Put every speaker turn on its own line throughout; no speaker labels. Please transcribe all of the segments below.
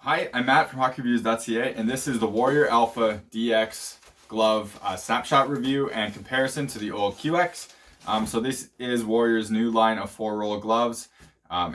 Hi, I'm Matt from HockeyReviews.ca, and this is the Warrior Alpha DX glove snapshot review and comparison to the old QX. So this is Warrior's new line of 4-roll gloves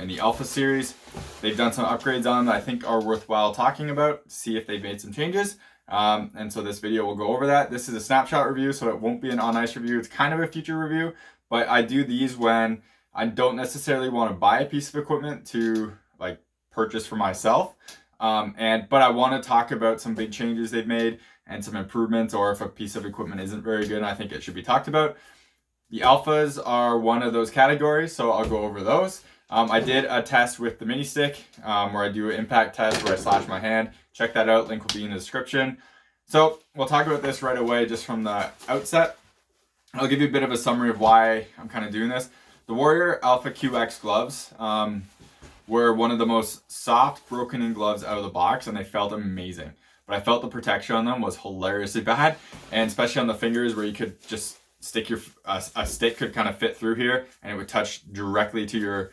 in the Alpha series. They've done some upgrades on them that I think are worthwhile talking about to see if they've made some changes. And so this video will go over that. This is a snapshot review, so it won't be an on-ice review. It's kind of a feature review, but I do these when I don't necessarily want to buy a piece of equipment to like purchase for myself. But I want to talk about some big changes they've made and some improvements, or if a piece of equipment isn't very good and I think it should be talked about. The Alphas are one of those categories, so I'll go over those. I did a test with the mini stick where I do an impact test where I slash my hand. Check that out, link will be in the description. So we'll talk about this right away just from the outset. I'll give you a bit of a summary of why I'm kind of doing this. The Warrior Alpha QX gloves were one of the most soft, broken-in gloves out of the box, and they felt amazing. But I felt the protection on them was hilariously bad, and especially on the fingers where you could just stick a stick could kind of fit through here, and it would touch directly to your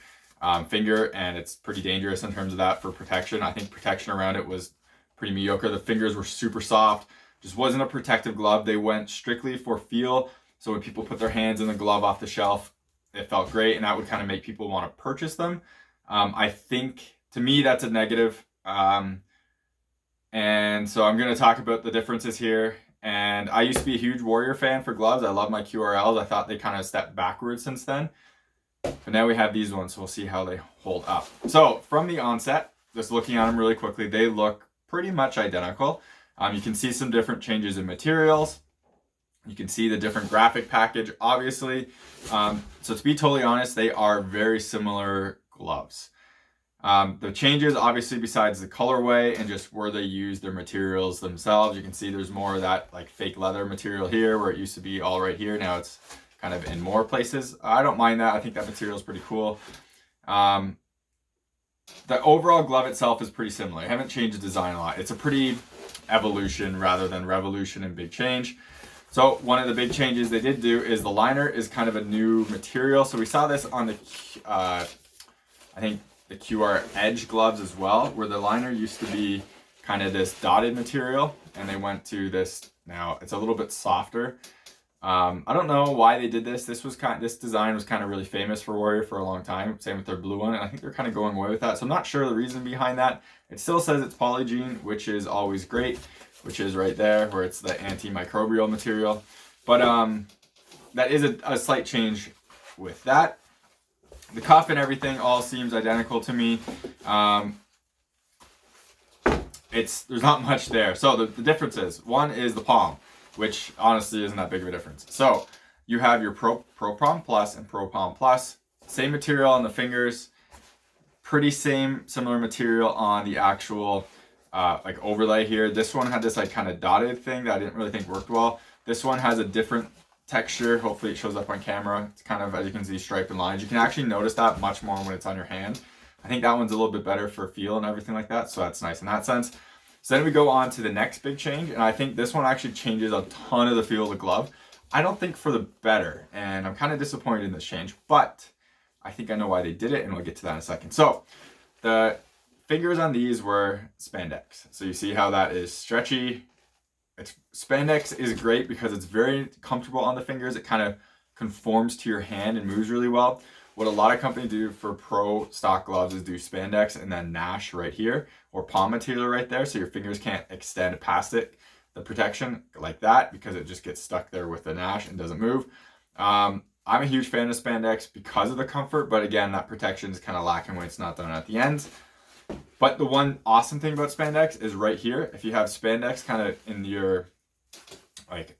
finger, and it's pretty dangerous in terms of that for protection. I think protection around it was pretty mediocre. The fingers were super soft, just wasn't a protective glove. They went strictly for feel, so when people put their hands in the glove off the shelf, it felt great, and that would kind of make people want to purchase them. I think, to me, that's a negative. And so I'm going to talk about the differences here. And I used to be a huge Warrior fan for gloves. I love my QRLs. I thought they kind of stepped backwards since then. But now we have these ones, so we'll see how they hold up. So from the onset, just looking at them really quickly, they look pretty much identical. You can see some different changes in materials. You can see the different graphic package, obviously. So to be totally honest, they are very similar gloves. The changes, obviously, besides the colorway and just where they use their materials themselves, you can see there's more of that like fake leather material here where it used to be all right here. Now it's kind of in more places. I don't mind that. I think that material is pretty cool. The overall glove itself is pretty similar. I haven't changed the design a lot. It's a pretty evolution rather than revolution and big change. So one of the big changes they did do is the liner is kind of a new material. So we saw this on the I think the QR Edge gloves as well, where the liner used to be kind of this dotted material, and they went to this, now it's a little bit softer. I don't know why they did this. This design was kind of really famous for Warrior for a long time. Same with their blue one, and I think they're kind of going away with that. So I'm not sure the reason behind that. It still says it's polygene, which is always great, which is right there where it's the antimicrobial material. But that is a slight change with that. The cuff and everything all seems identical to me. There's not much there. So the differences, one is the palm, which honestly isn't that big of a difference. So you have your Pro Palm Plus and Pro Palm Plus. Same material on the fingers, pretty similar material on the actual like overlay here. This one had this like kind of dotted thing that I didn't really think worked well. This one has a different texture. Hopefully it shows up on camera. It's kind of, as you can see, striped and lines. You can actually notice that much more when it's on your hand. I think that one's a little bit better for feel and everything like that, so that's nice in that sense. So then we go on to the next big change, and I think this one actually changes a ton of the feel of the glove. I don't think for the better, and I'm kind of disappointed in this change, but I think I know why they did it, and we'll get to that in a second. So the fingers on these were spandex. So you see how that is stretchy. Spandex is great because it's very comfortable on the fingers. It kind of conforms to your hand and moves really well. What a lot of companies do for pro stock gloves is do spandex and then nash right here, or palm material right there, so your fingers can't extend past it, the protection like that, because it just gets stuck there with the nash and doesn't move. I'm a huge fan of spandex because of the comfort, but again, that protection is kind of lacking when it's not done at the ends. But the one awesome thing about spandex is right here. If you have spandex kind of in your, like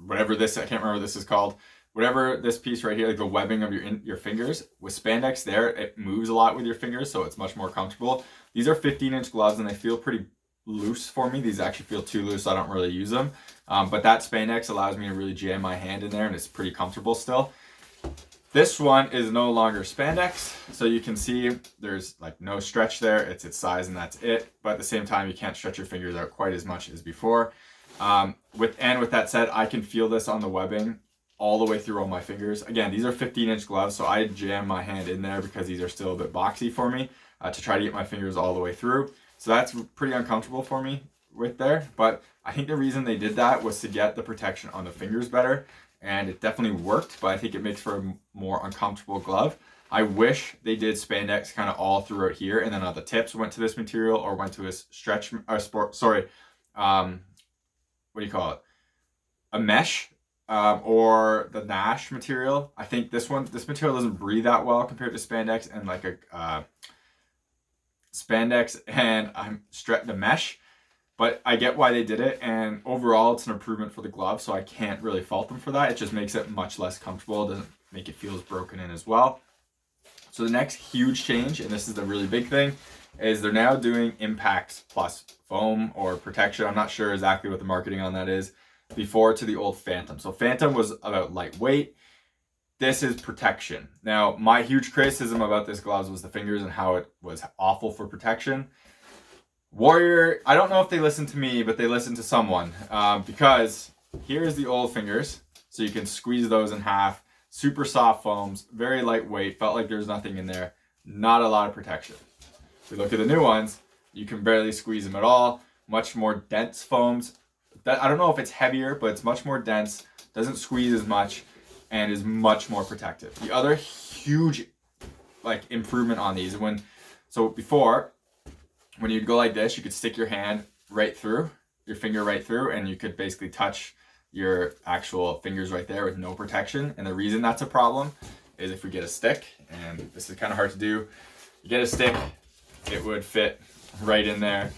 whatever this, I can't remember what this is called, whatever this piece right here, like the webbing of your fingers, with spandex there, it moves a lot with your fingers, so it's much more comfortable. These are 15-inch gloves, and they feel pretty loose for me. These actually feel too loose, so I don't really use them. But that spandex allows me to really jam my hand in there, and it's pretty comfortable still. This one is no longer spandex, so you can see there's like no stretch there. It's its size and that's it. But at the same time, you can't stretch your fingers out quite as much as before. With that said, I can feel this on the webbing all the way through all my fingers. Again, these are 15-inch gloves, so I jam my hand in there because these are still a bit boxy for me to try to get my fingers all the way through. So that's pretty uncomfortable for me with there. But I think the reason they did that was to get the protection on the fingers better. And it definitely worked, but I think it makes for a more uncomfortable glove. I wish they did spandex kind of all throughout here, and then on the tips went to this material or went to a stretch or sport. Sorry, what do you call it? A mesh or the Nash material. I think this material doesn't breathe that well compared to spandex and like a spandex and the mesh. But I get why they did it, and overall it's an improvement for the glove, so I can't really fault them for that. It just makes it much less comfortable. It doesn't make it feel as broken in as well. So the next huge change, and this is the really big thing, is they're now doing impact plus foam or protection. I'm not sure exactly what the marketing on that is. Before, to the old Phantom. So Phantom was about lightweight. This is protection. Now, my huge criticism about this gloves was the fingers and how it was awful for protection. Warrior, I don't know if they listened to me, but they listened to someone, because here's the old fingers. So you can squeeze those in half. Super soft foams, very lightweight, felt like there's nothing in there. Not a lot of protection. If we look at the new ones, you can barely squeeze them at all. Much more dense foams. I don't know if it's heavier, but it's much more dense, doesn't squeeze as much, and is much more protective. The other huge improvement on these, before, when you'd go like this, you could stick your hand right through, your finger right through, and you could basically touch your actual fingers right there with no protection. And the reason that's a problem is if we get a stick, and this is kind of hard to do, you get a stick, it would fit right in there,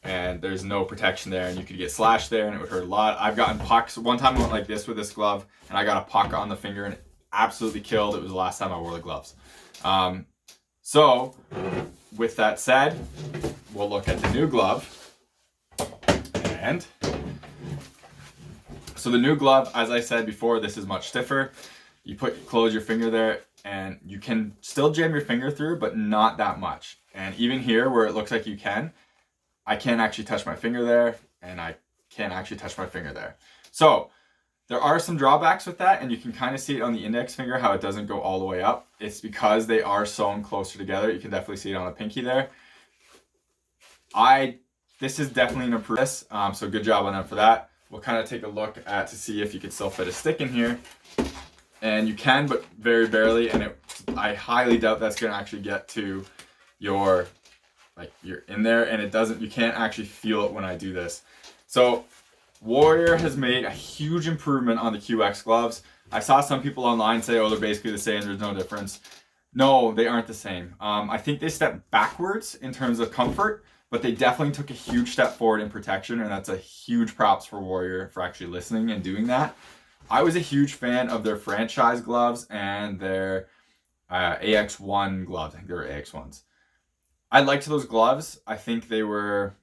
and there's no protection there, and you could get slashed there, and it would hurt a lot. I've gotten pucks. One time I went like this with this glove, and I got a puck on the finger, and it absolutely killed. It was the last time I wore the gloves. So with that said, we'll look at the new glove. And so the new glove, as I said before, this is much stiffer. You close your finger there, and you can still jam your finger through, but not that much. And even here where it looks like you can, I can't actually touch my finger there, and I can't actually touch my finger there. So there are some drawbacks with that, and you can kind of see it on the index finger, how it doesn't go all the way up. It's because they are sewn closer together. You can definitely see it on the pinky there. This is definitely an improvement, so good job on them for that. We'll kind of take a look at to see if you could still fit a stick in here. And you can, but very barely, and I highly doubt that's going to actually get to you're in there, and it doesn't, you can't actually feel it when I do this. So Warrior has made a huge improvement on the QX gloves. I saw some people online say, oh, they're basically the same, there's no difference. No, they aren't the same. I think they stepped backwards in terms of comfort, but they definitely took a huge step forward in protection, and that's a huge props for Warrior for actually listening and doing that. I was a huge fan of their franchise gloves and their AX1 gloves. I think they were AX1s. I liked those gloves. I think they were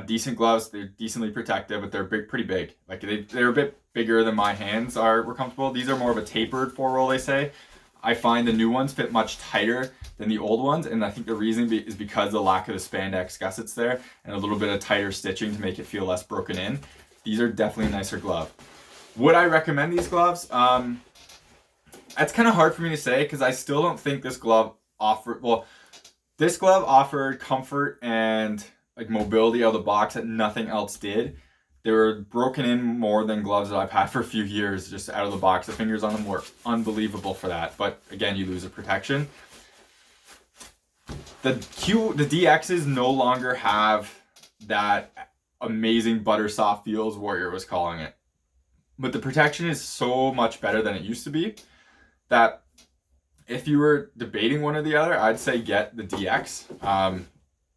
decent gloves. They're decently protective, but they're pretty big. Like they're a bit bigger than my hands were comfortable. These are more of a tapered 4-roll, they say. I find the new ones fit much tighter than the old ones, and I think the reason is because of the lack of the spandex gussets there and a little bit of tighter stitching to make it feel less broken in. These are definitely a nicer glove. Would I recommend these gloves? That's kind of hard for me to say because I still don't think this glove this glove offered comfort and mobility out of the box that nothing else did. They were broken in more than gloves that I've had for a few years just out of the box. The fingers on them were unbelievable for that. But again, you lose the protection. The DXs no longer have that amazing butter soft feel as Warrior was calling it. But the protection is so much better than it used to be that if you were debating one or the other, I'd say get the DX.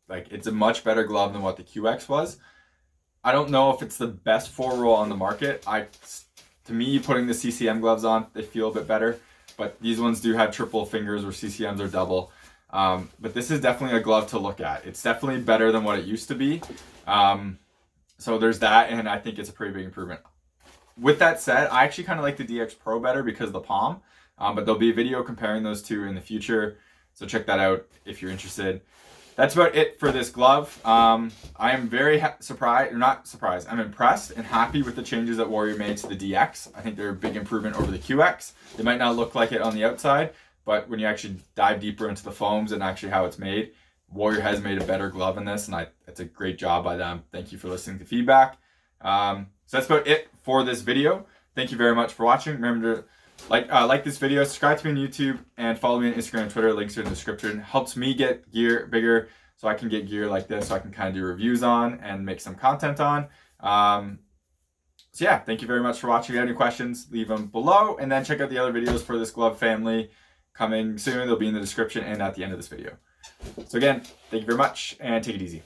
It's a much better glove than what the QX was. I don't know if it's the best 4-roll on the market. To me, putting the CCM gloves on, they feel a bit better. But these ones do have triple fingers where CCMs are double. But this is definitely a glove to look at. It's definitely better than what it used to be. So there's that, and I think it's a pretty big improvement. With that said, I actually kind of like the DX Pro better because of the palm. But there'll be a video comparing those two in the future. So check that out if you're interested. That's about it for this glove. I am very I'm impressed and happy with the changes that Warrior made to the DX. I think they're a big improvement over the QX. They might not look like it on the outside, but when you actually dive deeper into the foams and actually how it's made, Warrior has made a better glove in this, and it's a great job by them. Thank you for listening to feedback. So that's about it for this video. Thank you very much for watching. Remember to like this video, subscribe to me on YouTube, and follow me on Instagram and Twitter. Links are in the description. Helps me get gear bigger, so I can get gear like this, so I can kind of do reviews on and make some content on. So yeah, thank you very much for watching. If you have any questions, leave them below, and then check out the other videos for this glove family coming soon. They'll be in the description and at the end of this video. So again, thank you very much, and take it easy.